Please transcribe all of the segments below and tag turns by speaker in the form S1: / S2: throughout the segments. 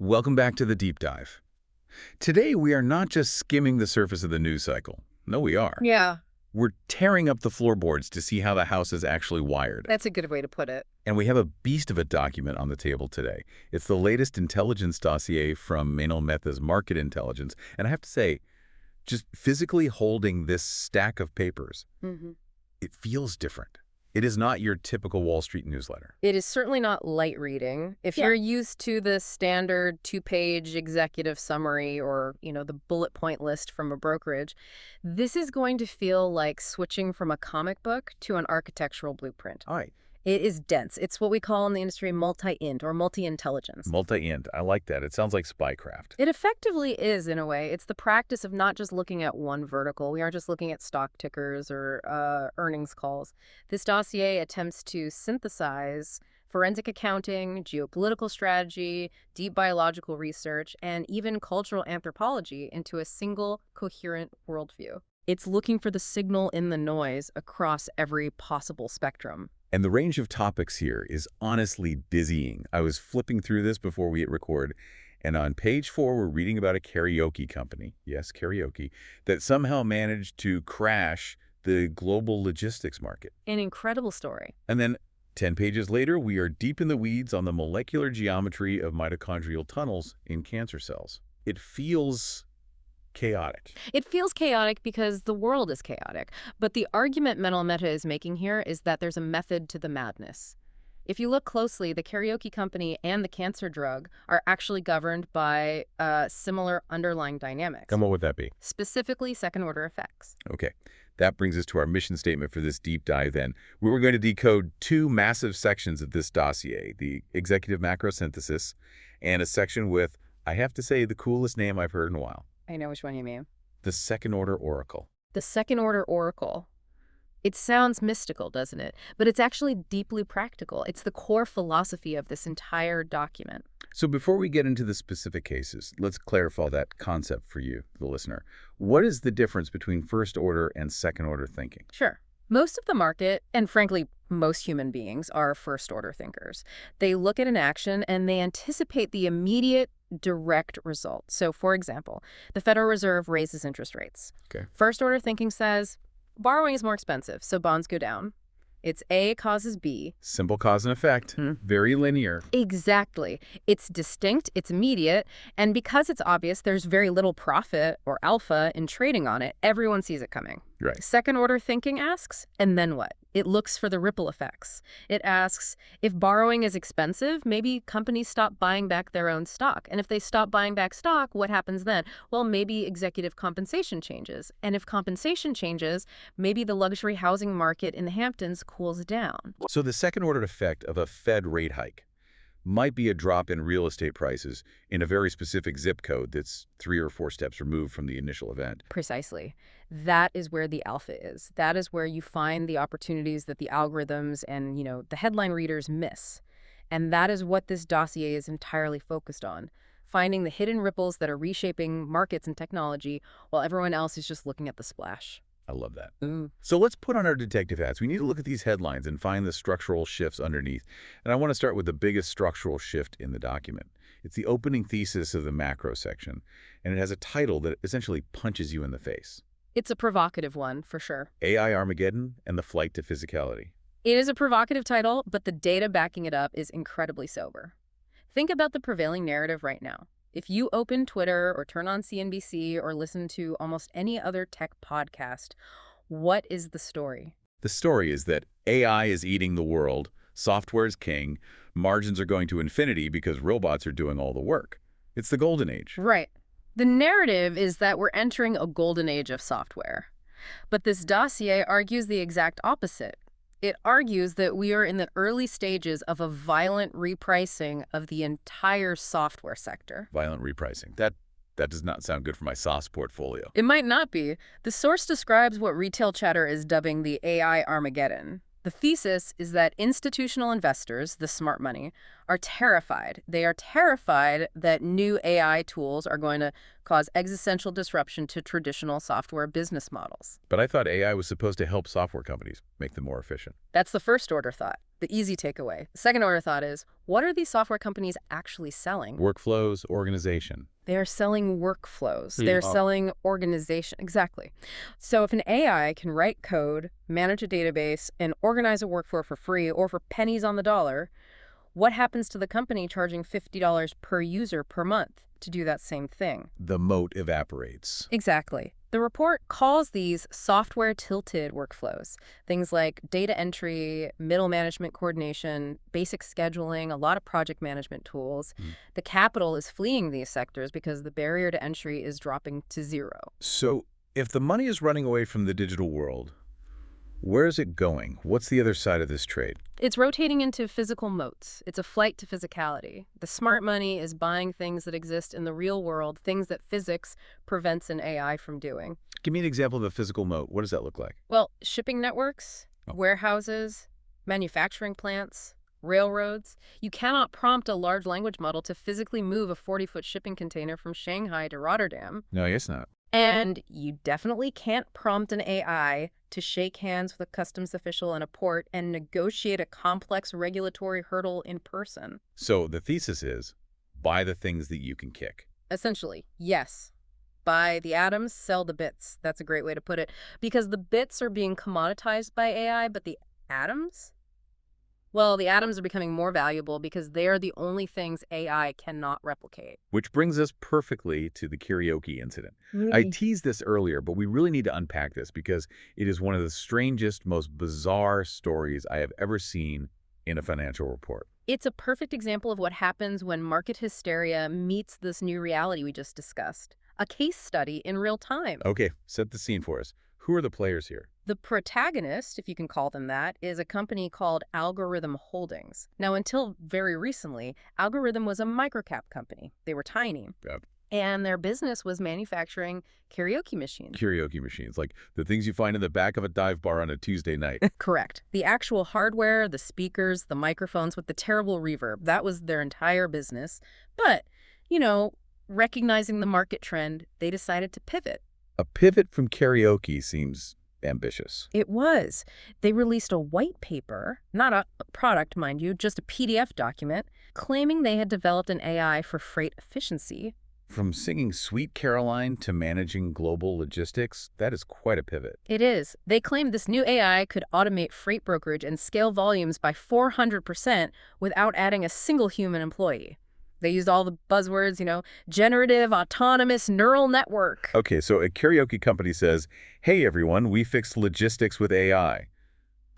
S1: Welcome back to the deep dive. Today, we are not just skimming the surface of the news cycle. No, we are.
S2: Yeah,
S1: We're tearing up the floorboards to see how the house is actually wired.
S2: that's a good way to put it.
S1: And we have a beast of a document on the table today. It's the latest intelligence dossier from Manal Mehta's Market Intelligence. And I have to say, just physically holding this stack of papers, it feels different. It is not your typical Wall Street newsletter.
S2: It is certainly not light reading. If
S1: Yeah.
S2: you're used to the standard two-page executive summary or, the bullet point list from a brokerage, this is going to feel like switching from a comic book to an architectural blueprint.
S1: All right.
S2: It is dense. It's what we call in the industry multi-int or multi-intelligence.
S1: Multi-int. I like that. It sounds like spycraft.
S2: It effectively is, in a way. It's the practice of not just looking at one vertical. We aren't just looking at stock tickers or earnings calls. This dossier attempts to synthesize forensic accounting, geopolitical strategy, deep biological research, and even cultural anthropology into a single, coherent worldview. It's looking for the signal in the noise across every possible spectrum.
S1: And the range of topics here is honestly dizzying. I was flipping through this before we hit record, and on page 4, we're reading about a karaoke company, yes, karaoke, that somehow managed to crash the global logistics market.
S2: An incredible story.
S1: And then 10 pages later, we are deep in the weeds on the molecular geometry of mitochondrial tunnels in cancer cells. It feels chaotic.
S2: It feels chaotic because the world is chaotic. But the argument Manal Mehta is making here is that there's a method to the madness. If you look closely, the karaoke company and the cancer drug are actually governed by similar underlying dynamics,
S1: And what would that be?
S2: specifically second-order effects.
S1: Okay, that brings us to our mission statement for this deep dive then. We were going to decode 2 massive sections of this dossier, the executive macro synthesis and a section with, I have to say, the coolest name I've heard in a while.
S2: I know which one you mean.
S1: The second-order oracle.
S2: The second-order oracle. It sounds mystical, doesn't it? But it's actually deeply practical. It's the core philosophy of this entire document.
S1: So before we get into the specific cases, let's clarify that concept for you, the listener. What is the difference between first-order and second-order thinking?
S2: Sure. Most of the market, and frankly, most human beings, are first-order thinkers. They look at an action and they anticipate the immediate, direct result. So, for example, the Federal Reserve raises interest rates.
S1: Okay.
S2: First-order thinking says, borrowing is more expensive, so bonds go down. It's A causes B.
S1: Simple cause and effect. Very linear.
S2: Exactly. It's distinct, it's immediate, and because it's obvious there's very little profit or alpha in trading on it, everyone sees it coming.
S1: Right.
S2: Second-order thinking asks, and then what? It looks for the ripple effects. It asks, if borrowing is expensive, maybe companies stop buying back their own stock. And if they stop buying back stock, what happens then? Well, maybe executive compensation changes. And if compensation changes, maybe the luxury housing market in the Hamptons cools down.
S1: So the second-order effect of a Fed rate hike might be a drop in real estate prices in a very specific zip code that's 3 or 4 steps removed from the initial event.
S2: Precisely. That is where the alpha is. That is where you find the opportunities that the algorithms and, the headline readers miss. And that is what this dossier is entirely focused on, finding the hidden ripples that are reshaping markets and technology while everyone else is just looking at the splash.
S1: I love that. So let's put on our detective hats. We need to look at these headlines and find the structural shifts underneath. And I want to start with the biggest structural shift in the document. It's the opening thesis of the macro section, and it has a title that essentially punches you in the face.
S2: It's a provocative one, for sure.
S1: AI Armageddon and the flight to physicality.
S2: It is a provocative title, but the data backing it up is incredibly sober. Think about the prevailing narrative right now. If you open Twitter or turn on CNBC or listen to almost any other tech podcast, what is the story?
S1: The story is that AI is eating the world, software is king, margins are going to infinity because robots are doing all the work. It's the golden age.
S2: Right. The narrative is that we're entering a golden age of software. But this dossier argues the exact opposite. It argues that we are in the early stages of a violent repricing of the entire software sector.
S1: Violent repricing. That does not sound good for my SaaS portfolio.
S2: It might not be. The source describes what retail chatter is dubbing the AI Armageddon. The thesis is that institutional investors, the smart money, are terrified. They are terrified that new AI tools are going to cause existential disruption to traditional software business models.
S1: But I thought AI was supposed to help software companies make them more efficient.
S2: That's the first order thought, the easy takeaway. The second order thought is, what are these software companies actually selling?
S1: Workflows, organization.
S2: They are selling workflows. They're selling organization. Exactly. So if an AI can write code, manage a database, and organize a workflow for free or for pennies on the dollar, what happens to the company charging $50 per user per month to do that same thing?
S1: The moat evaporates.
S2: Exactly. The report calls these software-tilted workflows. Things like data entry, middle management coordination, basic scheduling, a lot of project management tools. The capital is fleeing these sectors because the barrier to entry is dropping to zero.
S1: So if the money is running away from the digital world, where is it going? What's the other side of this trade?
S2: It's rotating into physical moats. It's a flight to physicality. The smart money is buying things that exist in the real world, things that physics prevents an AI from doing.
S1: Give me an example of a physical moat. What does that look like?
S2: Well, shipping networks, warehouses, manufacturing plants, railroads. You cannot prompt a large language model to physically move a 40-foot shipping container from Shanghai to Rotterdam.
S1: No, I guess not.
S2: And you definitely can't prompt an AI to shake hands with a customs official in a port and negotiate a complex regulatory hurdle in person.
S1: So the thesis is, buy the things that you can kick.
S2: Essentially, yes. Buy the atoms, sell the bits. That's a great way to put it. Because the bits are being commoditized by AI, but the atoms? Well, the atoms are becoming more valuable because they are the only things AI cannot replicate.
S1: Which brings us perfectly to the karaoke incident. I teased this earlier, but we really need to unpack this because it is one of the strangest, most bizarre stories I have ever seen in a financial report.
S2: It's a perfect example of what happens when market hysteria meets this new reality we just discussed. A case study in real time.
S1: Okay, set the scene for us. Who are the players here?
S2: The protagonist, if you can call them that, is a company called Algorithm Holdings. Now, until very recently, Algorithm was a microcap company. They were tiny.
S1: Yep.
S2: And their business was manufacturing karaoke machines.
S1: Karaoke machines, like the things you find in the back of a dive bar on a Tuesday night.
S2: Correct. The actual hardware, the speakers, the microphones with the terrible reverb, that was their entire business. But, recognizing the market trend, they decided to pivot.
S1: A pivot from karaoke seems ambitious.
S2: It was. They released a white paper, not a product, mind you, just a PDF document, claiming they had developed an AI for freight efficiency.
S1: From singing Sweet Caroline to managing global logistics, that is quite a pivot.
S2: It is. They claimed this new AI could automate freight brokerage and scale volumes by 400% without adding a single human employee. They used all the buzzwords, generative, autonomous, neural network.
S1: Okay, so a karaoke company says, hey, everyone, we fixed logistics with AI.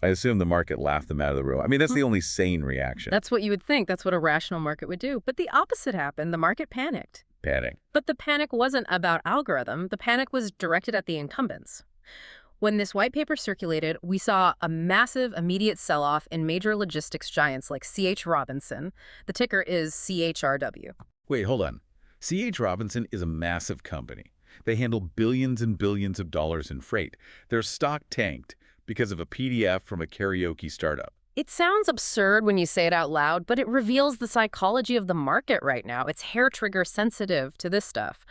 S1: I assume the market laughed them out of the room. I mean, that's the only sane reaction.
S2: That's what you would think. That's what a rational market would do. But the opposite happened. The market panicked.
S1: Panic.
S2: But the panic wasn't about Algorithm. The panic was directed at the incumbents. When this white paper circulated, we saw a massive immediate sell-off in major logistics giants like C.H. Robinson. The ticker is CHRW.
S1: Wait, hold on. C.H. Robinson is a massive company. They handle billions and billions of dollars in freight. Their stock tanked because of a PDF from a karaoke startup.
S2: It sounds absurd when you say it out loud, but it reveals the psychology of the market right now. It's hair-trigger sensitive to this stuff.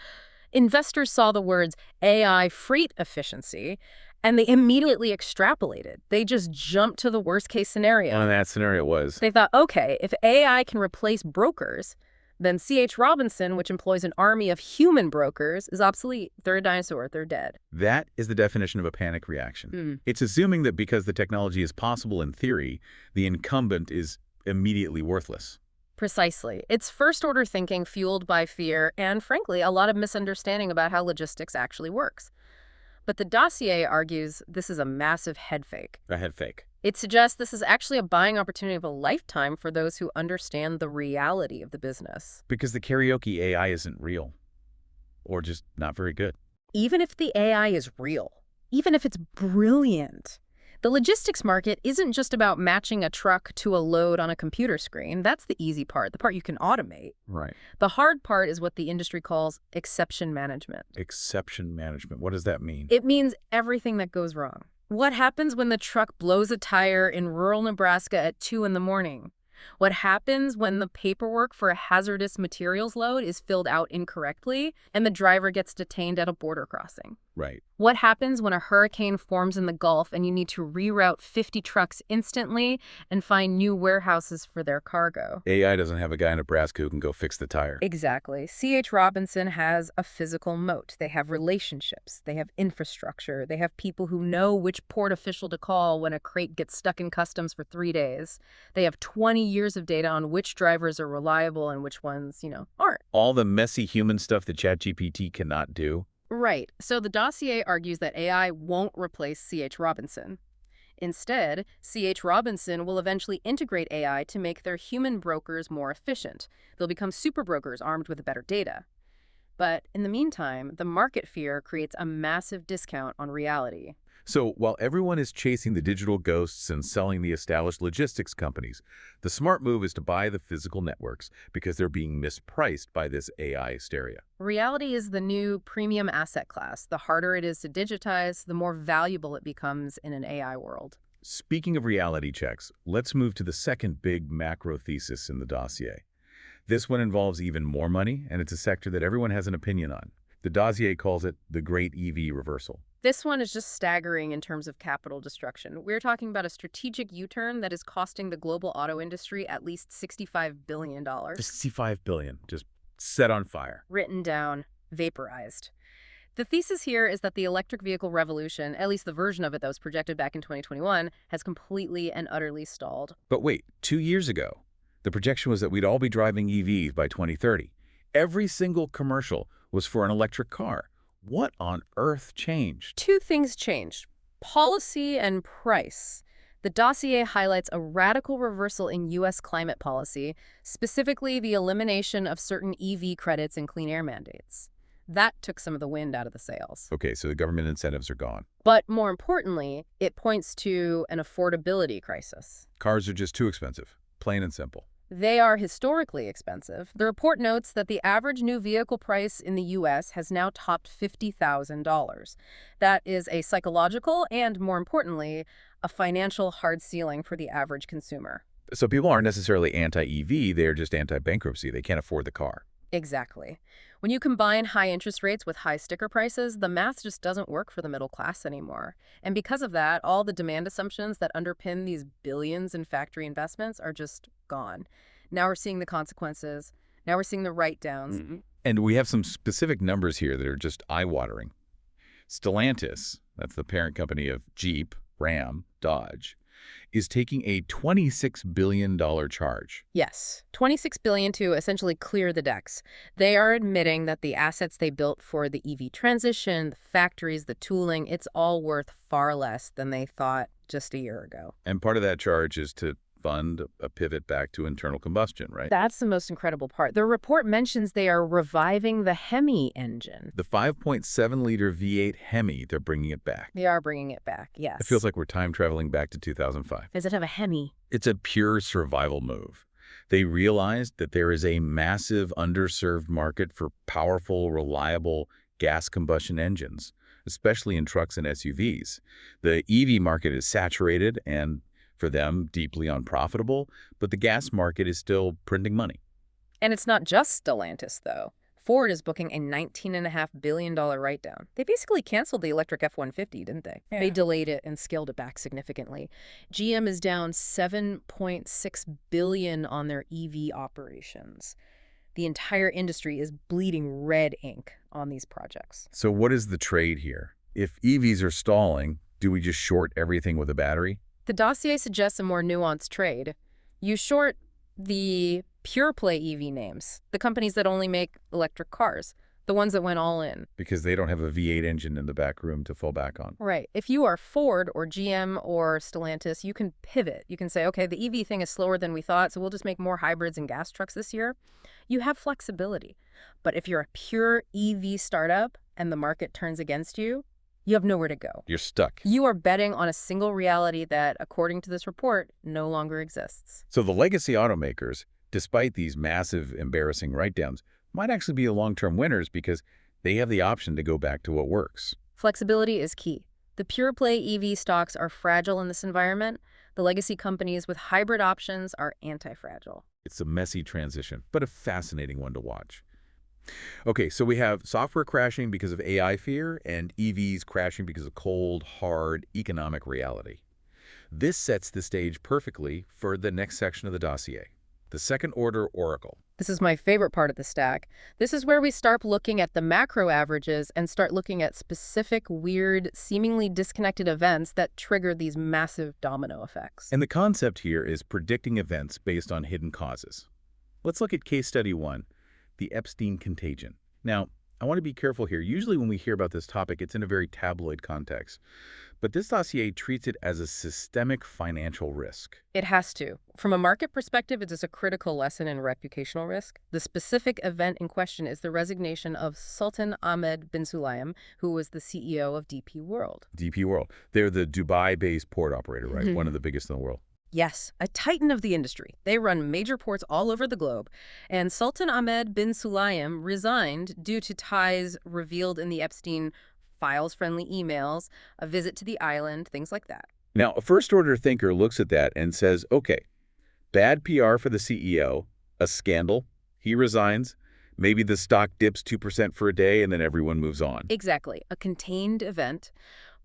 S2: Investors saw the words AI freight efficiency, and they immediately extrapolated. They just jumped to the worst-case scenario.
S1: And that scenario was?
S2: They thought, okay, if AI can replace brokers, then C.H. Robinson, which employs an army of human brokers, is obsolete. They're a dinosaur. They're dead.
S1: That is the definition of a panic reaction. It's assuming that because the technology is possible in theory, the incumbent is immediately worthless.
S2: Precisely. It's first-order thinking fueled by fear and, frankly, a lot of misunderstanding about how logistics actually works. But the Dossier argues this is a massive head fake.
S1: A head fake.
S2: It suggests this is actually a buying opportunity of a lifetime for those who understand the reality of the business.
S1: Because the karaoke AI isn't real. Or just not very good.
S2: Even if the AI is real, even if it's brilliant, the logistics market isn't just about matching a truck to a load on a computer screen. That's the easy part, the part you can automate.
S1: Right.
S2: The hard part is what the industry calls exception management.
S1: Exception management. What does that mean?
S2: It means everything that goes wrong. What happens when the truck blows a tire in rural Nebraska at 2 in the morning? What happens when the paperwork for a hazardous materials load is filled out incorrectly and the driver gets detained at a border crossing?
S1: Right.
S2: What happens when a hurricane forms in the Gulf and you need to reroute 50 trucks instantly and find new warehouses for their cargo?
S1: AI doesn't have a guy in Nebraska who can go fix the tire.
S2: Exactly. C.H. Robinson has a physical moat. They have relationships. They have infrastructure. They have people who know which port official to call when a crate gets stuck in customs for 3 days. They have 20 years of data on which drivers are reliable and which ones, aren't.
S1: All the messy human stuff that ChatGPT cannot do.
S2: Right. So the dossier argues that AI won't replace C.H. Robinson. Instead, C.H. Robinson will eventually integrate AI to make their human brokers more efficient. They'll become super brokers armed with better data. But in the meantime, the market fear creates a massive discount on reality.
S1: So while everyone is chasing the digital ghosts and selling the established logistics companies, the smart move is to buy the physical networks because they're being mispriced by this AI hysteria.
S2: Reality is the new premium asset class. The harder it is to digitize, the more valuable it becomes in an AI world.
S1: Speaking of reality checks, let's move to the second big macro thesis in the dossier. This one involves even more money, and it's a sector that everyone has an opinion on. The dossier calls it the Great EV Reversal.
S2: This one is just staggering in terms of capital destruction. We're talking about a strategic U-turn that is costing the global auto industry at least $65 billion.
S1: $65 billion, just set on fire.
S2: Written down, vaporized. The thesis here is that the electric vehicle revolution, at least the version of it that was projected back in 2021, has completely and utterly stalled.
S1: But wait, 2 years ago, the projection was that we'd all be driving EVs by 2030. Every single commercial was for an electric car. What on earth changed?
S2: 2 things changed: policy and price. The dossier highlights a radical reversal in U.S. climate policy, specifically the elimination of certain EV credits and clean air mandates. That took some of the wind out of the sails.
S1: Okay, so the government incentives are gone.
S2: But more importantly, it points to an affordability crisis.
S1: Cars are just too expensive, plain and simple.
S2: They are historically expensive. The report notes that the average new vehicle price in the U.S. has now topped $50,000. That is a psychological and, more importantly, a financial hard ceiling for the average consumer.
S1: So people aren't necessarily anti-EV, they're just anti-bankruptcy. They can't afford the car.
S2: Exactly. When you combine high interest rates with high sticker prices, the math just doesn't work for the middle class anymore. And because of that, all the demand assumptions that underpin these billions in factory investments are just gone. Now we're seeing the consequences. Now we're seeing the write-downs.
S1: And we have some specific numbers here that are just eye-watering. Stellantis, that's the parent company of Jeep, Ram, Dodge, is taking a $26 billion charge.
S2: Yes, $26 billion to essentially clear the decks. They are admitting that the assets they built for the EV transition, the factories, the tooling, it's all worth far less than they thought just a year ago.
S1: And part of that charge is to fund a pivot back to internal combustion, right?
S2: That's the most incredible part. The report mentions they are reviving the Hemi engine.
S1: The 5.7-liter V8 Hemi, they're bringing it back.
S2: They are bringing it back, yes.
S1: It feels like we're time traveling back to 2005.
S2: Does it have a Hemi?
S1: It's a pure survival move. They realized that there is a massive underserved market for powerful, reliable gas combustion engines, especially in trucks and SUVs. The EV market is saturated and, for them, deeply unprofitable, but the gas market is still printing money.
S2: And it's not just Stellantis, though. Ford is booking a $19.5 billion write-down. They basically canceled the electric F-150, didn't they? Yeah. They delayed it and scaled it back significantly. GM is down $7.6 billion on their EV operations. The entire industry is bleeding red ink on these projects.
S1: So what is the trade here? If EVs are stalling, do we just short everything with a battery?
S2: The dossier suggests a more nuanced trade. You short the pure-play EV names, the companies that only make electric cars, the ones that went all in.
S1: Because they don't have a V8 engine in the back room to fall back on.
S2: Right. If you are Ford or GM or Stellantis, you can pivot. You can say, okay, the EV thing is slower than we thought, so we'll just make more hybrids and gas trucks this year. You have flexibility. But if you're a pure EV startup and the market turns against you, you have nowhere to go.
S1: You're stuck.
S2: You are betting on a single reality that, according to this report, no longer exists.
S1: So the legacy automakers, despite these massive, embarrassing write-downs, might actually be the long-term winners because they have the option to go back to what works.
S2: Flexibility is key. The pure-play EV stocks are fragile in this environment. The legacy companies with hybrid options are anti-fragile.
S1: It's a messy transition, but a fascinating one to watch. Okay, so we have software crashing because of AI fear and EVs crashing because of cold, hard economic reality. This sets the stage perfectly for the next section of the dossier, the second-order oracle.
S2: This is my favorite part of the stack. This is where we start looking at the macro averages and start looking at specific, weird, seemingly disconnected events that trigger these massive domino effects.
S1: And the concept here is predicting events based on hidden causes. Let's look at case study 1, the Epstein contagion. Now, I want to be careful here. Usually when we hear about this topic, it's in a very tabloid context. But this dossier treats it as a systemic financial risk.
S2: It has to. From a market perspective, it is a critical lesson in reputational risk. The specific event in question is the resignation of Sultan Ahmed bin Sulayem, who was the CEO of DP World.
S1: DP World. They're the Dubai-based port operator, right? One of the biggest in the world.
S2: Yes, a titan of the industry. They run major ports all over the globe. And Sultan Ahmed bin Sulayem resigned due to ties revealed in the Epstein files-friendly emails, a visit to the island, things like that.
S1: Now, a first-order thinker looks at that and says, okay, bad PR for the CEO, a scandal, he resigns, maybe the stock dips 2% for a day and then everyone moves on.
S2: Exactly, a contained event.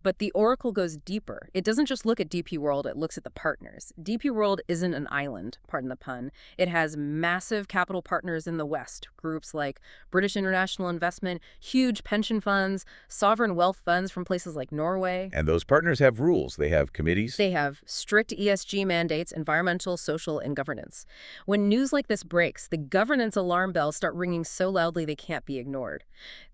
S2: But the oracle goes deeper. It doesn't just look at DP World, it looks at the partners. DP World isn't an island, pardon the pun. It has massive capital partners in the West, groups like British International Investment, huge pension funds, sovereign wealth funds from places like Norway.
S1: And those partners have rules. They have committees.
S2: They have strict ESG mandates, environmental, social, and governance. When news like this breaks, the governance alarm bells start ringing so loudly they can't be ignored.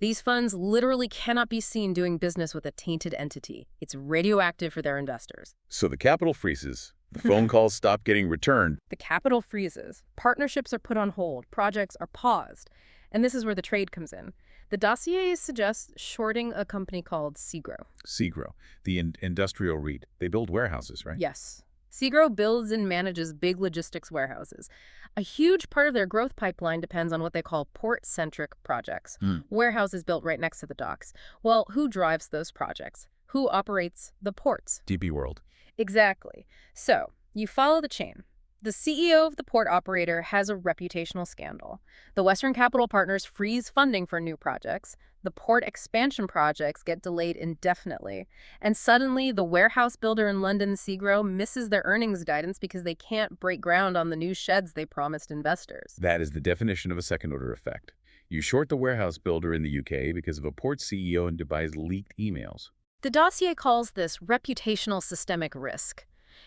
S2: These funds literally cannot be seen doing business with a tainted entity. It's radioactive for their investors.
S1: So the capital freezes. The phone calls stop getting returned.
S2: The capital freezes. Partnerships are put on hold. Projects are paused. And this is where the trade comes in. The dossier suggests shorting a company called Segro.
S1: Segro, the industrial REIT. They build warehouses, right?
S2: Yes. Segro builds and manages big logistics warehouses. A huge part of their growth pipeline depends on what they call port-centric projects, warehouses built right next to the docks. Well, who drives those projects? Who operates the ports?
S1: DP World.
S2: Exactly. So, you follow the chain. The CEO of the port operator has a reputational scandal. The Western capital partners freeze funding for new projects. The port expansion projects get delayed indefinitely. And suddenly, the warehouse builder in London, Segro, misses their earnings guidance because they can't break ground on the new sheds they promised investors.
S1: That is the definition of a second-order effect. You short the warehouse builder in the UK because of a port CEO in Dubai's leaked emails.
S2: The dossier calls this reputational systemic risk.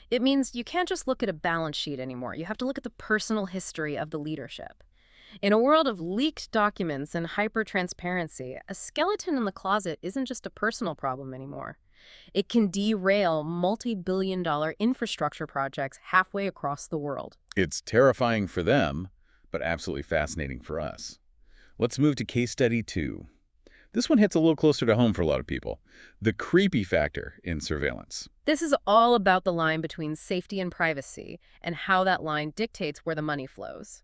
S2: It means you can't just look at a balance sheet anymore. You have to look at the personal history of the leadership. In a world of leaked documents and hyper-transparency, a skeleton in the closet isn't just a personal problem anymore. It can derail multi-billion-dollar infrastructure projects halfway across the world.
S1: It's terrifying for them, but absolutely fascinating for us. Let's move to case study 2. This one hits a little closer to home for a lot of people. The creepy factor in surveillance.
S2: This is all about the line between safety and privacy and how that line dictates where the money flows.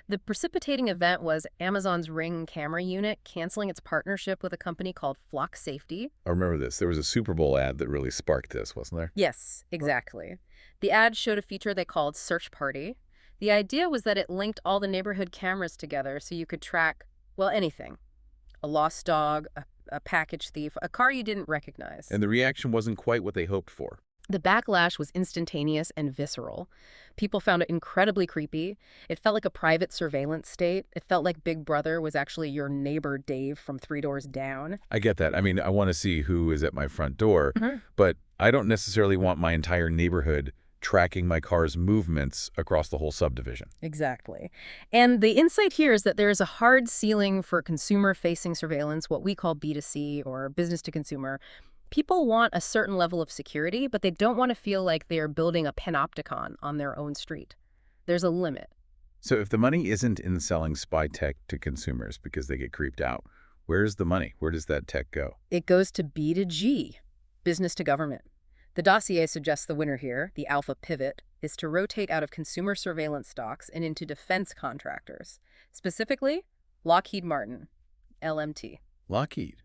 S2: The precipitating event was Amazon's Ring camera unit canceling its partnership with a company called Flock Safety.
S1: I remember this. There was a Super Bowl ad that really sparked this, wasn't there?
S2: Yes, exactly. The ad showed a feature they called Search Party. The idea was that it linked all the neighborhood cameras together so you could track, well, anything. A lost dog, a package thief, a car you didn't recognize.
S1: And the reaction wasn't quite what they hoped for.
S2: The backlash was instantaneous and visceral. People found it incredibly creepy. It felt like a private surveillance state. It felt like Big Brother was actually your neighbor Dave from 3 doors down.
S1: I get that. I mean, I want to see who is at my front door, but I don't necessarily want my entire neighborhood tracking my car's movements across the whole subdivision.
S2: Exactly. And the insight here is that there is a hard ceiling for consumer-facing surveillance, what we call B2C or business to consumer. People want a certain level of security, but they don't want to feel like they are building a panopticon on their own street. There's a limit.
S1: So if the money isn't in selling spy tech to consumers because they get creeped out, where's the money? Where does that tech go?
S2: It goes to B2G, business to government. The dossier suggests the winner here, the alpha pivot, is to rotate out of consumer surveillance stocks and into defense contractors. Specifically, Lockheed Martin, LMT.
S1: Lockheed.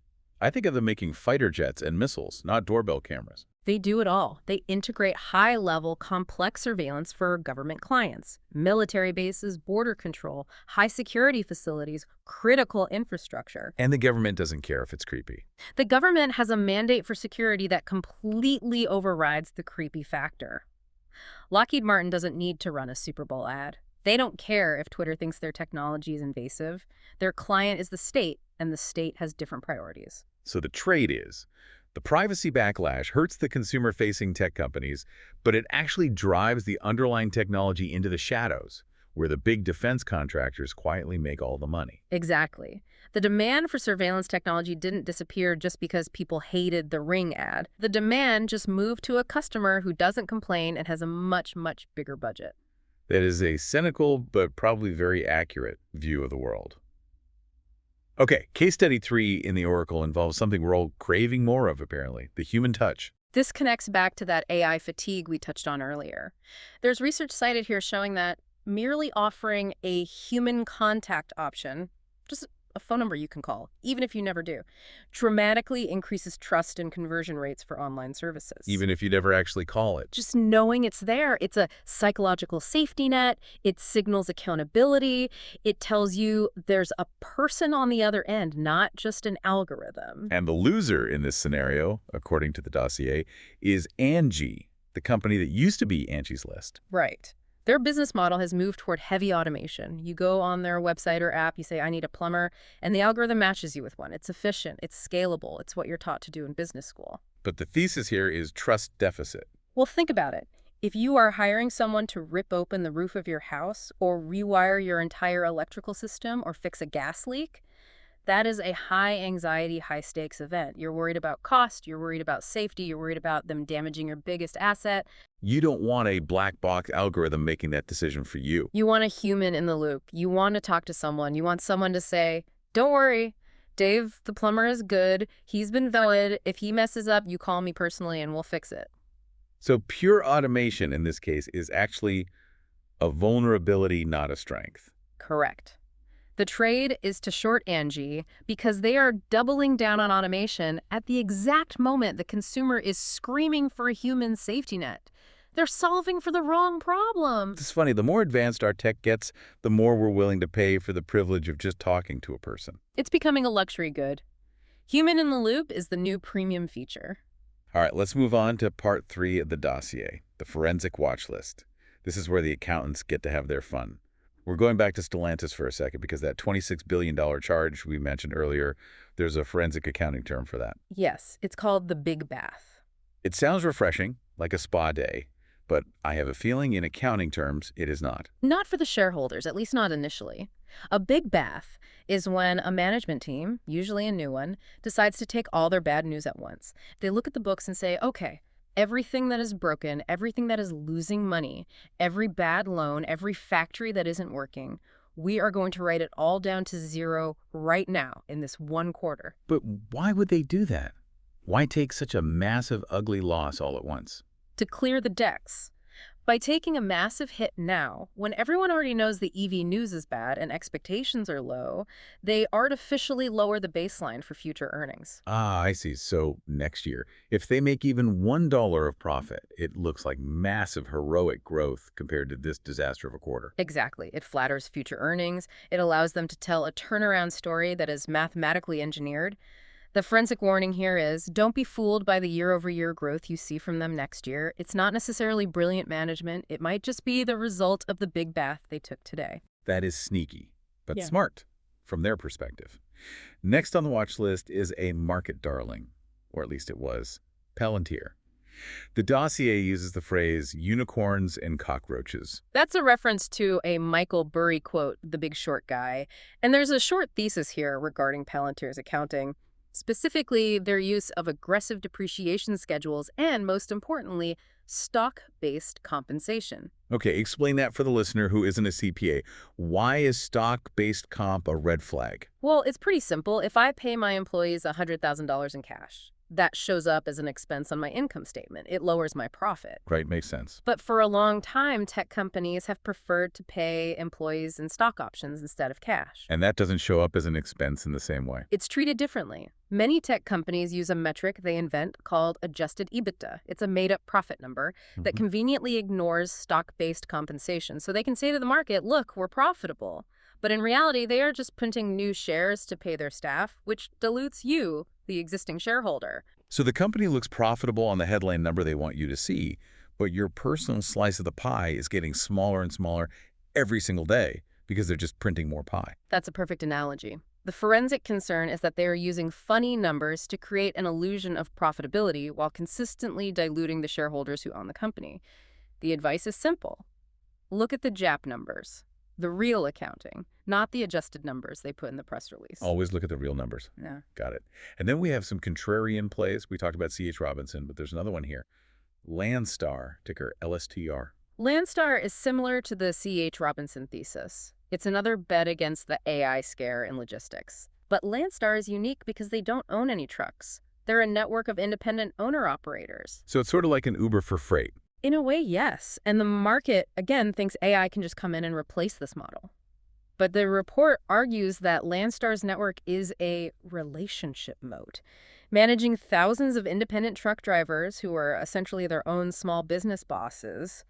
S1: I think of them making fighter jets and missiles, not doorbell cameras.
S2: They do it all. They integrate high-level, complex surveillance for government clients, military bases, border control, high-security facilities, critical infrastructure.
S1: And the government doesn't care if it's creepy.
S2: The government has a mandate for security that completely overrides the creepy factor. Lockheed Martin doesn't need to run a Super Bowl ad. They don't care if Twitter thinks their technology is invasive. Their client is the state, and the state has different priorities.
S1: So the trade is, the privacy backlash hurts the consumer-facing tech companies, but it actually drives the underlying technology into the shadows, where the big defense contractors quietly make all the money.
S2: Exactly. The demand for surveillance technology didn't disappear just because people hated the Ring ad. The demand just moved to a customer who doesn't complain and has a much, much bigger budget.
S1: That is a cynical but probably very accurate view of the world. Okay, case study 3 in the Oracle involves something we're all craving more of, apparently, the human touch.
S2: This connects back to that AI fatigue we touched on earlier. There's research cited here showing that merely offering a human contact option, just a phone number you can call, even if you never do, dramatically increases trust and conversion rates for online services.
S1: Even if you never actually call it.
S2: Just knowing it's there, it's a psychological safety net, it signals accountability, it tells you there's a person on the other end, not just an algorithm.
S1: And the loser in this scenario, according to the dossier, is Angie, the company that used to be Angie's List.
S2: Right. Their business model has moved toward heavy automation. You go on their website or app, you say, I need a plumber, and the algorithm matches you with one. It's efficient, it's scalable, it's what you're taught to do in business school.
S1: But the thesis here is trust deficit.
S2: Well, think about it. If you are hiring someone to rip open the roof of your house or rewire your entire electrical system or fix a gas leak, that is a high-anxiety, high-stakes event. You're worried about cost, you're worried about safety, you're worried about them damaging your biggest asset.
S1: You don't want a black box algorithm making that decision for you.
S2: You want a human in the loop. You want to talk to someone. You want someone to say, don't worry, Dave, the plumber is good. He's been vetted. If he messes up, you call me personally and we'll fix it.
S1: So pure automation in this case is actually a vulnerability, not a strength.
S2: Correct. The trade is to short Angie because they are doubling down on automation at the exact moment the consumer is screaming for a human safety net. They're solving for the wrong problem.
S1: It's funny, the more advanced our tech gets, the more we're willing to pay for the privilege of just talking to a person.
S2: It's becoming a luxury good. Human in the loop is the new premium feature.
S1: All right, let's move on to part 3 of the dossier, the forensic watch list. This is where the accountants get to have their fun. We're going back to Stellantis for a second because that $26 billion charge we mentioned earlier, there's a forensic accounting term for that.
S2: Yes, it's called the Big Bath.
S1: It sounds refreshing, like a spa day, but I have a feeling in accounting terms it is not.
S2: Not for the shareholders, at least not initially. A big bath is when a management team, usually a new one, decides to take all their bad news at once. They look at the books and say, okay, everything that is broken, everything that is losing money, every bad loan, every factory that isn't working, we are going to write it all down to zero right now in this one quarter.
S1: But why would they do that? Why take such a massive, ugly loss all at once?
S2: To clear the decks. By taking a massive hit now, when everyone already knows the EV news is bad and expectations are low, they artificially lower the baseline for future earnings.
S1: Ah, I see. So next year, if they make even $1 of profit, it looks like massive, heroic growth compared to this disaster of a quarter.
S2: Exactly. It flatters future earnings. It allows them to tell a turnaround story that is mathematically engineered. The forensic warning here is, don't be fooled by the year-over-year growth you see from them next year. It's not necessarily brilliant management. It might just be the result of the big bath they took today.
S1: That is sneaky, but
S2: Yeah.
S1: smart from their perspective. Next on the watch list is a market darling, or at least it was, Palantir. The dossier uses the phrase unicorns and cockroaches.
S2: That's a reference to a Michael Burry quote, The Big Short guy. And there's a short thesis here regarding Palantir's accounting. Specifically, their use of aggressive depreciation schedules and, most importantly, stock-based compensation.
S1: Okay, explain that for the listener who isn't a CPA. Why is stock-based comp a red flag?
S2: Well, it's pretty simple. If I pay my employees $100,000 in cash, that shows up as an expense on my income statement. It lowers my profit.
S1: Right, makes sense.
S2: But for a long time, tech companies have preferred to pay employees in stock options instead of cash.
S1: And that doesn't show up as an expense in the same way.
S2: It's treated differently. Many tech companies use a metric they invent called adjusted EBITDA. It's a made-up profit number that conveniently ignores stock-based compensation. So they can say to the market, look, we're profitable. But in reality, they are just printing new shares to pay their staff, which dilutes you, the existing shareholder.
S1: So the company looks profitable on the headline number they want you to see, but your personal slice of the pie is getting smaller and smaller every single day because they're just printing more pie.
S2: That's a perfect analogy. The forensic concern is that they are using funny numbers to create an illusion of profitability while consistently diluting the shareholders who own the company. The advice is simple. Look at the JAP numbers, the real accounting, not the adjusted numbers they put in the press release.
S1: Always look at the real numbers.
S2: Yeah.
S1: Got it. And then we have some contrarian plays. We talked about C.H. Robinson, but there's another one here. Landstar, ticker LSTR.
S2: Landstar is similar to the C.H. Robinson thesis. It's another bet against the AI scare in logistics. But Landstar is unique because they don't own any trucks. They're a network of independent owner-operators.
S1: So it's sort of like an Uber for freight.
S2: In a way, yes. And the market, again, thinks AI can just come in and replace this model. But the report argues that Landstar's network is a relationship moat. Managing thousands of independent truck drivers who are essentially their own small business bosses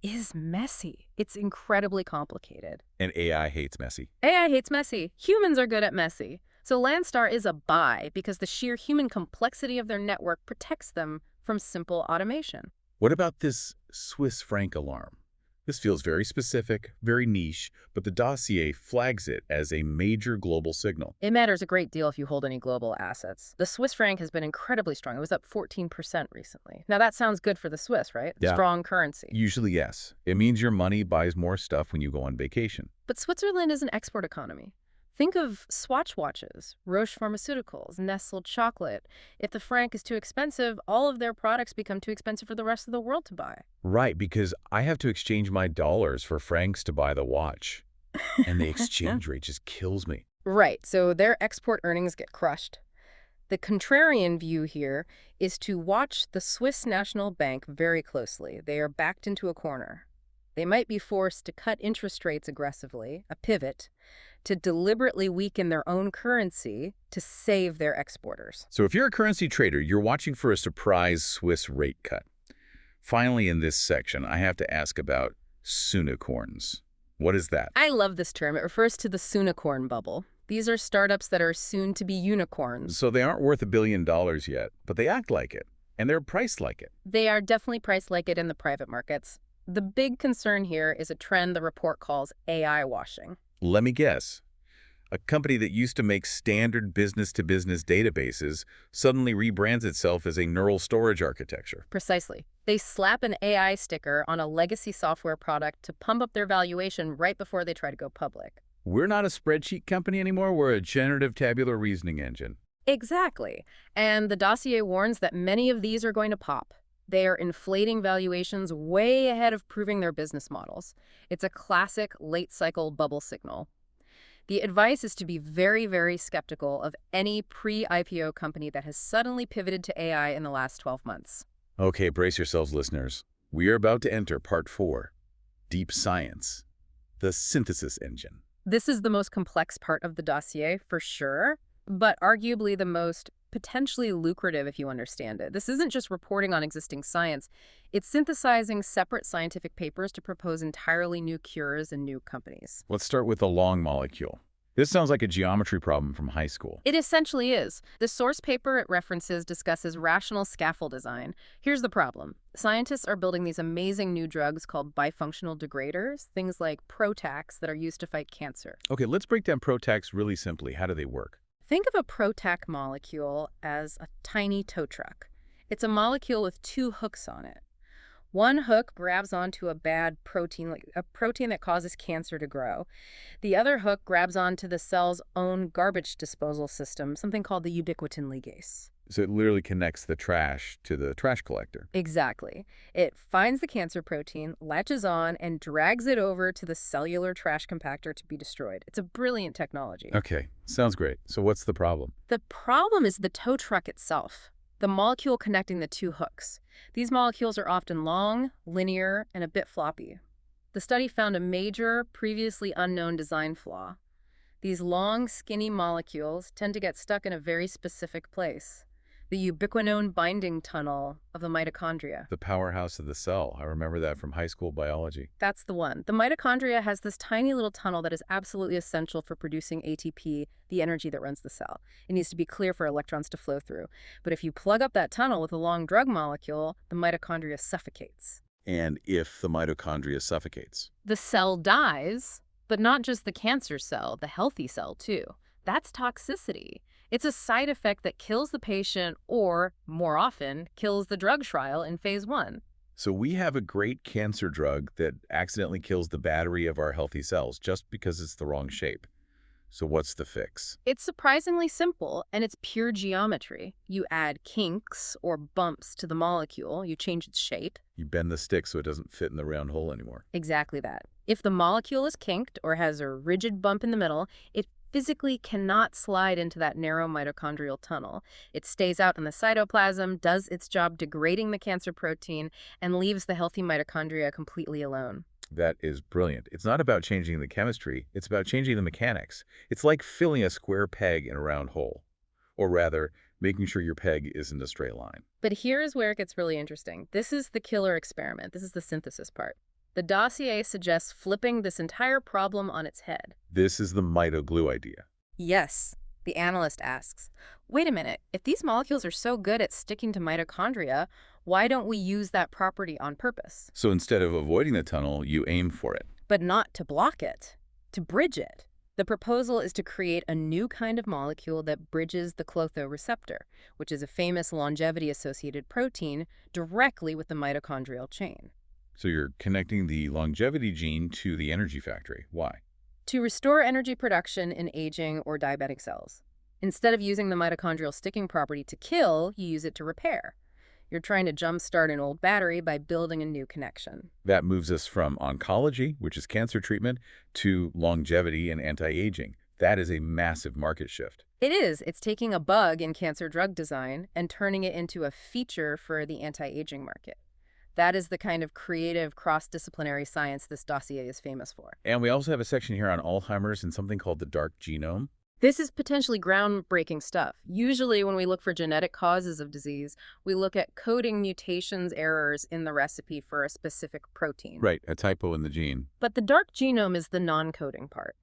S2: is messy. It's incredibly complicated.
S1: And AI hates messy.
S2: AI hates messy. Humans are good at messy. So Landstar is a buy because the sheer human complexity of their network protects them from simple automation.
S1: What about this Swiss franc alarm? This feels very specific, very niche, but the dossier flags it as a major global signal.
S2: It matters a great deal if you hold any global assets. The Swiss franc has been incredibly strong. It was up 14% recently. Now that sounds good for the Swiss, right?
S1: Yeah.
S2: Strong currency.
S1: Usually, yes. It means your money buys more stuff when you go on vacation.
S2: But Switzerland is an export economy. Think of Swatch watches, Roche Pharmaceuticals, Nestle chocolate. If the franc is too expensive, all of their products become too expensive for the rest of the world to buy.
S1: Right, because I have to exchange my dollars for francs to buy the watch. And the exchange rate just kills me.
S2: Right, so their export earnings get crushed. The contrarian view here is to watch the Swiss National Bank very closely. They are backed into a corner. They might be forced to cut interest rates aggressively, a pivot, to deliberately weaken their own currency to save their exporters.
S1: So if you're a currency trader, you're watching for a surprise Swiss rate cut. Finally, in this section, I have to ask about soonicorns. What is that?
S2: I love this term. It refers to the soonicorn bubble. These are startups that are soon to be unicorns.
S1: So they aren't worth $1 billion yet, but they act like it, and they're priced like it.
S2: They are definitely priced like it in the private markets. The big concern here is a trend the report calls AI washing.
S1: Let me guess. A company that used to make standard business-to-business databases suddenly rebrands itself as a neural storage architecture.
S2: Precisely. They slap an AI sticker on a legacy software product to pump up their valuation right before they try to go public.
S1: We're not a spreadsheet company anymore. We're a generative tabular reasoning engine.
S2: Exactly. And the dossier warns that many of these are going to pop. They are inflating valuations way ahead of proving their business models. It's a classic late-cycle bubble signal. The advice is to be very, very skeptical of any pre-IPO company that has suddenly pivoted to AI in the last 12 months.
S1: Okay, brace yourselves, listeners. We are about to enter Part 4, Deep Science, the synthesis engine.
S2: This is the most complex part of the dossier, for sure, but arguably the most potentially lucrative if you understand it. This isn't just reporting on existing science. It's synthesizing separate scientific papers to propose entirely new cures and new companies.
S1: Let's start with the long molecule. This sounds like a geometry problem from high school.
S2: It essentially is. The source paper it references discusses rational scaffold design. Here's the problem. Scientists are building these amazing new drugs called bifunctional degraders, things like protacs that are used to fight cancer.
S1: Okay, let's break down protacs really simply. How do they work?
S2: Think of a protac molecule as a tiny tow truck. It's a molecule with two hooks on it. One hook grabs onto a bad protein, like a protein that causes cancer to grow. The other hook grabs onto the cell's own garbage disposal system, something called the ubiquitin ligase.
S1: So it literally connects the trash to the trash collector.
S2: Exactly. It finds the cancer protein, latches on, and drags it over to the cellular trash compactor to be destroyed. It's a brilliant technology.
S1: Okay, sounds great. So what's the problem?
S2: The problem is the tow truck itself, the molecule connecting the two hooks. These molecules are often long, linear, and a bit floppy. The study found a major, previously unknown design flaw. These long, skinny molecules tend to get stuck in a very specific place, the ubiquinone binding tunnel of the mitochondria.
S1: The powerhouse of the cell. I remember that from high school biology.
S2: That's the one. The mitochondria has this tiny little tunnel that is absolutely essential for producing ATP, the energy that runs the cell. It needs to be clear for electrons to flow through. But if you plug up that tunnel with a long drug molecule, the mitochondria suffocates.
S1: And if the mitochondria suffocates?
S2: The cell dies, but not just the cancer cell, the healthy cell too. That's toxicity. It's a side effect that kills the patient or, more often, kills the drug trial in phase 1.
S1: So we have a great cancer drug that accidentally kills the battery of our healthy cells just because it's the wrong shape. So what's the fix?
S2: It's surprisingly simple, and it's pure geometry. You add kinks or bumps to the molecule, you change its shape.
S1: You bend the stick so it doesn't fit in the round hole anymore.
S2: Exactly that. If the molecule is kinked or has a rigid bump in the middle, it physically cannot slide into that narrow mitochondrial tunnel. It stays out in the cytoplasm, does its job degrading the cancer protein, and leaves the healthy mitochondria completely alone.
S1: That is brilliant. It's not about changing the chemistry, it's about changing the mechanics. It's like filling a square peg in a round hole. Or rather, making sure your peg isn't a straight line.
S2: But here is where it gets really interesting. This is the killer experiment. This is the synthesis part. The dossier suggests flipping this entire problem on its head.
S1: This is the mitoglue idea.
S2: Yes, the analyst asks. Wait a minute, if these molecules are so good at sticking to mitochondria, why don't we use that property on purpose?
S1: So instead of avoiding the tunnel, you aim for it.
S2: But not to block it, to bridge it. The proposal is to create a new kind of molecule that bridges the Klotho receptor, which is a famous longevity-associated protein, directly with the mitochondrial chain.
S1: So you're connecting the longevity gene to the energy factory. Why?
S2: To restore energy production in aging or diabetic cells. Instead of using the mitochondrial sticking property to kill, you use it to repair. You're trying to jumpstart an old battery by building a new connection.
S1: That moves us from oncology, which is cancer treatment, to longevity and anti-aging. That is a massive market shift.
S2: It is. It's taking a bug in cancer drug design and turning it into a feature for the anti-aging market. That is the kind of creative, cross-disciplinary science this dossier is famous for.
S1: And we also have a section here on Alzheimer's and something called the dark genome.
S2: This is potentially groundbreaking stuff. Usually when we look for genetic causes of disease, we look at coding mutations errors in the recipe for a specific protein.
S1: Right, a typo in the gene.
S2: But the dark genome is the non-coding part.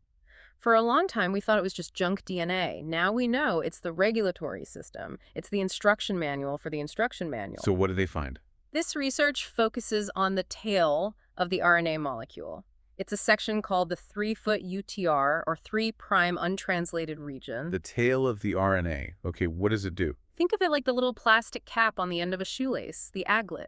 S2: For a long time, we thought it was just junk DNA. Now we know it's the regulatory system. It's the instruction manual for the instruction manual.
S1: So what did they find?
S2: This research focuses on the tail of the RNA molecule. It's a section called the 3' UTR, or 3' untranslated region.
S1: The tail of the RNA. Okay, what does it do?
S2: Think of it like the little plastic cap on the end of a shoelace, the aglet.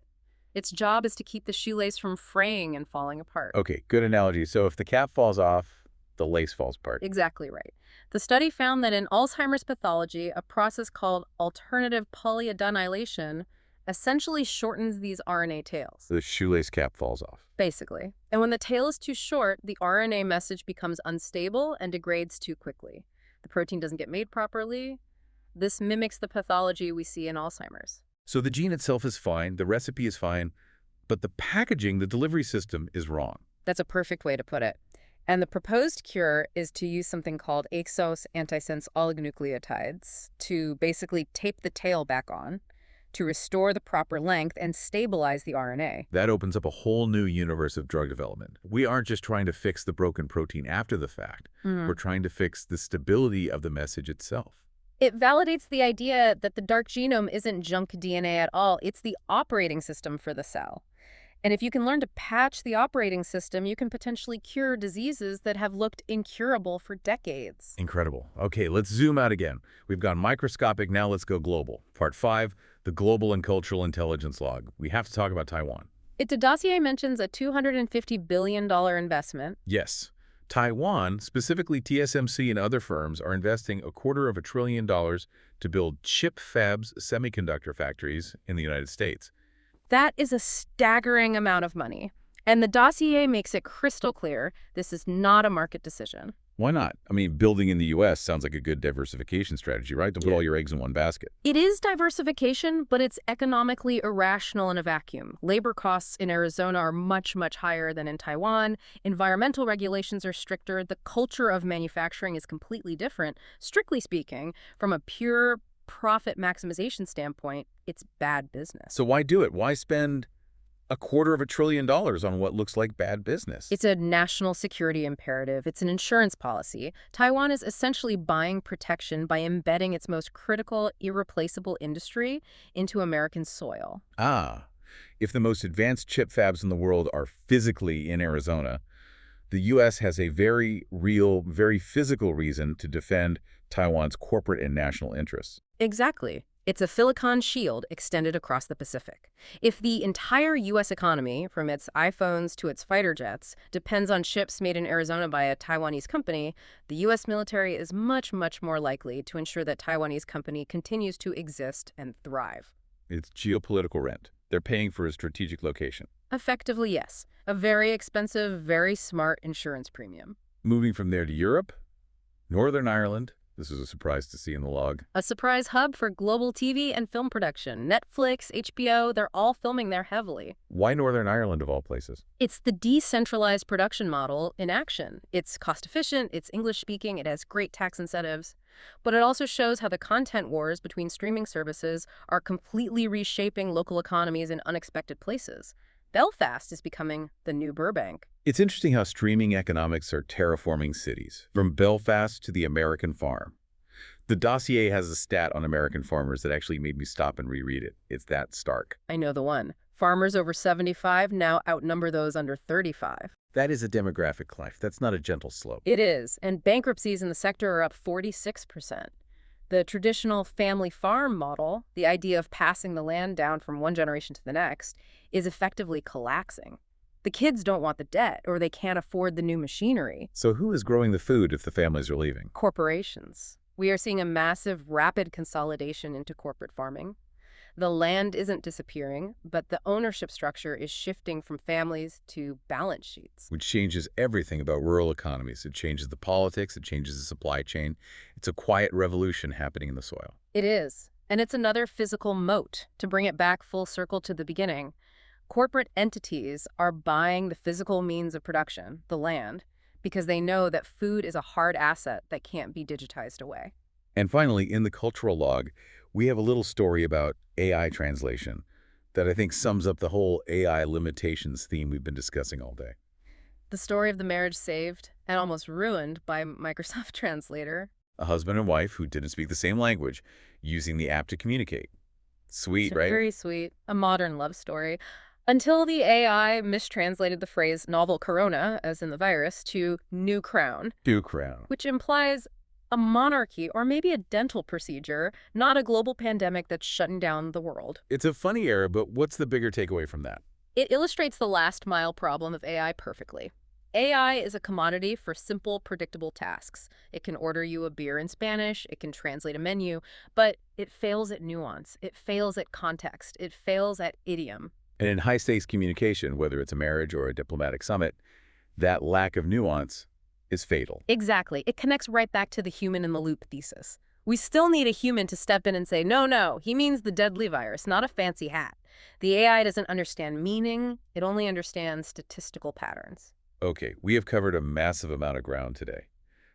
S2: Its job is to keep the shoelace from fraying and falling apart.
S1: Okay, good analogy. So if the cap falls off, the lace falls apart.
S2: Exactly right. The study found that in Alzheimer's pathology, a process called alternative polyadenylation essentially shortens these RNA tails.
S1: The shoelace cap falls off.
S2: Basically. And when the tail is too short, the RNA message becomes unstable and degrades too quickly. The protein doesn't get made properly. This mimics the pathology we see in Alzheimer's.
S1: So the gene itself is fine, the recipe is fine, but the packaging, the delivery system is wrong.
S2: That's a perfect way to put it. And the proposed cure is to use something called AXOS antisense oligonucleotides to basically tape the tail back on, to restore the proper length and stabilize the RNA.
S1: That opens up a whole new universe of drug development. We aren't just trying to fix the broken protein after the fact. We're trying to fix the stability of the message itself.
S2: It validates the idea that the dark genome isn't junk DNA at all. It's the operating system for the cell. And if you can learn to patch the operating system, you can potentially cure diseases that have looked incurable for decades.
S1: Incredible. Okay, let's zoom out again. We've gone microscopic, now let's go global. Part 5, the Global and Cultural Intelligence Log. We have to talk about Taiwan.
S2: The dossier mentions a $250 billion investment.
S1: Yes. Taiwan, specifically TSMC and other firms, are investing $250 billion to build chip fabs semiconductor factories in the United States.
S2: That is a staggering amount of money. And the dossier makes it crystal clear this is not a market decision.
S1: Why not? I mean, building in the U.S. sounds like a good diversification strategy, right? Don't put
S2: Yeah.
S1: all your eggs in one basket.
S2: It is diversification, but it's economically irrational in a vacuum. Labor costs in Arizona are much, much higher than in Taiwan. Environmental regulations are stricter. The culture of manufacturing is completely different. Strictly speaking, from a pure profit maximization standpoint, it's bad business.
S1: So why do it? Why spend $250 billion on what looks like bad business?
S2: It's a national security imperative. It's an insurance policy. Taiwan is essentially buying protection by embedding its most critical, irreplaceable industry into American soil.
S1: Ah, if the most advanced chip fabs in the world are physically in Arizona, the U.S. has a very real, very physical reason to defend Taiwan's corporate and national interests.
S2: Exactly. It's a silicon shield extended across the Pacific. If the entire U.S. economy, from its iPhones to its fighter jets, depends on chips made in Arizona by a Taiwanese company, the U.S. military is much, much more likely to ensure that Taiwanese company continues to exist and thrive.
S1: It's geopolitical rent. They're paying for a strategic location.
S2: Effectively, yes. A very expensive, very smart insurance premium.
S1: Moving from there to Europe, Northern Ireland. This is a surprise to see in the log.
S2: A surprise hub for global TV and film production. Netflix, HBO, they're all filming there heavily.
S1: Why Northern Ireland of all places?
S2: It's the decentralized production model in action. It's cost efficient, it's English speaking, it has great tax incentives. But it also shows how the content wars between streaming services are completely reshaping local economies in unexpected places. Belfast is becoming the new Burbank.
S1: It's interesting how streaming economics are terraforming cities, from Belfast to the American farm. The Dossier has a stat on American farmers that actually made me stop and reread it. It's that stark.
S2: I know the one. Farmers over 75 now outnumber those under 35.
S1: That is a demographic climb. That's not a gentle slope.
S2: It is, and bankruptcies in the sector are up 46%. The traditional family farm model, the idea of passing the land down from one generation to the next, is effectively collapsing. The kids don't want the debt, or they can't afford the new machinery.
S1: So who is growing the food if the families are leaving?
S2: Corporations. We are seeing a massive, rapid consolidation into corporate farming. The land isn't disappearing, but the ownership structure is shifting from families to balance sheets.
S1: Which changes everything about rural economies. It changes the politics, it changes the supply chain. It's a quiet revolution happening in the soil.
S2: It is. And it's another physical moat. To bring it back full circle to the beginning, corporate entities are buying the physical means of production, the land, because they know that food is a hard asset that can't be digitized away.
S1: And finally, in the cultural log, we have a little story about AI translation that I think sums up the whole AI limitations theme we've been discussing all day.
S2: The story of the marriage saved and almost ruined by Microsoft Translator.
S1: A husband and wife who didn't speak the same language, using the app to communicate. Sweet, right?
S2: Very sweet. A modern love story. Until the AI mistranslated the phrase novel corona, as in the virus, to new crown.
S1: New crown.
S2: Which implies a monarchy or maybe a dental procedure, not a global pandemic that's shutting down the world.
S1: It's a funny era, but what's the bigger takeaway from that?
S2: It illustrates the last mile problem of AI perfectly. AI is a commodity for simple, predictable tasks. It can order you a beer in Spanish, it can translate a menu, but it fails at nuance, it fails at context, it fails at idiom.
S1: And in high-stakes communication, whether it's a marriage or a diplomatic summit, that lack of nuance is fatal.
S2: Exactly. It connects right back to the human-in-the-loop thesis. We still need a human to step in and say, no, he means the deadly virus, not a fancy hat. The AI doesn't understand meaning, it only understands statistical patterns.
S1: Okay, we have covered a massive amount of ground today.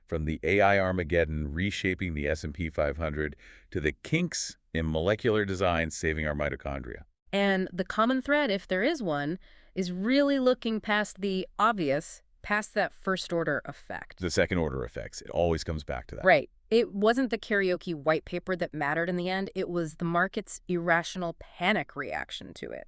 S1: From the AI Armageddon reshaping the S&P 500 to the kinks in molecular design saving our mitochondria.
S2: And the common thread, if there is one, is really looking past the obvious, past that first-order effect.
S1: The second-order effects. It always comes back to that.
S2: Right. It wasn't the karaoke white paper that mattered in the end. It was the market's irrational panic reaction to it.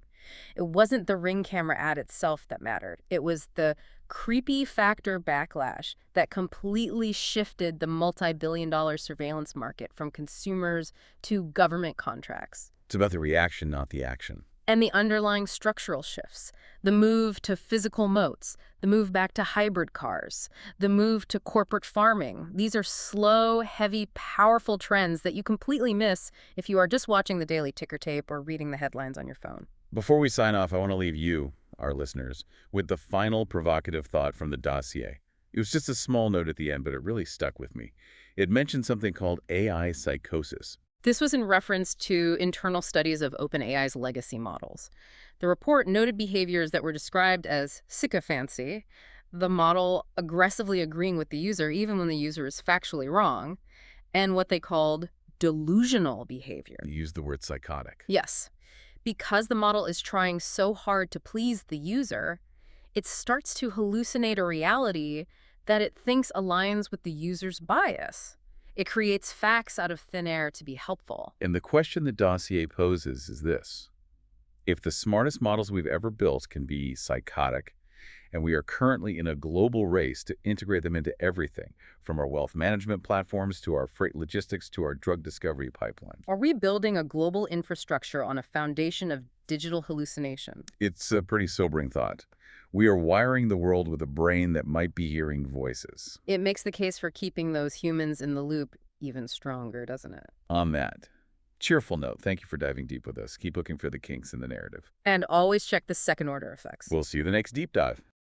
S2: It wasn't the Ring camera ad itself that mattered. It was the creepy factor backlash that completely shifted the multi-billion-dollar surveillance market from consumers to government contracts.
S1: It's about the reaction, not the action.
S2: And the underlying structural shifts, the move to physical moats, the move back to hybrid cars, the move to corporate farming. These are slow, heavy, powerful trends that you completely miss if you are just watching the daily ticker tape or reading the headlines on your phone.
S1: Before we sign off, I want to leave you, our listeners, with the final provocative thought from the Dossier. It was just a small note at the end, but it really stuck with me. It mentioned something called AI psychosis.
S2: This was in reference to internal studies of OpenAI's legacy models. The report noted behaviors that were described as sycophancy, the model aggressively agreeing with the user even when the user is factually wrong, and what they called delusional behavior.
S1: They used the word psychotic.
S2: Yes, because the model is trying so hard to please the user, it starts to hallucinate a reality that it thinks aligns with the user's bias. It creates facts out of thin air to be helpful.
S1: And the question the dossier poses is this. If the smartest models we've ever built can be psychotic, and we are currently in a global race to integrate them into everything, from our wealth management platforms to our freight logistics to our drug discovery pipeline.
S2: Are we building a global infrastructure on a foundation of digital hallucination?
S1: It's a pretty sobering thought. We are wiring the world with a brain that might be hearing voices.
S2: It makes the case for keeping those humans in the loop even stronger, doesn't it?
S1: On that cheerful note, thank you for diving deep with us. Keep looking for the kinks in the narrative.
S2: And always check the second order effects.
S1: We'll see you the next deep dive.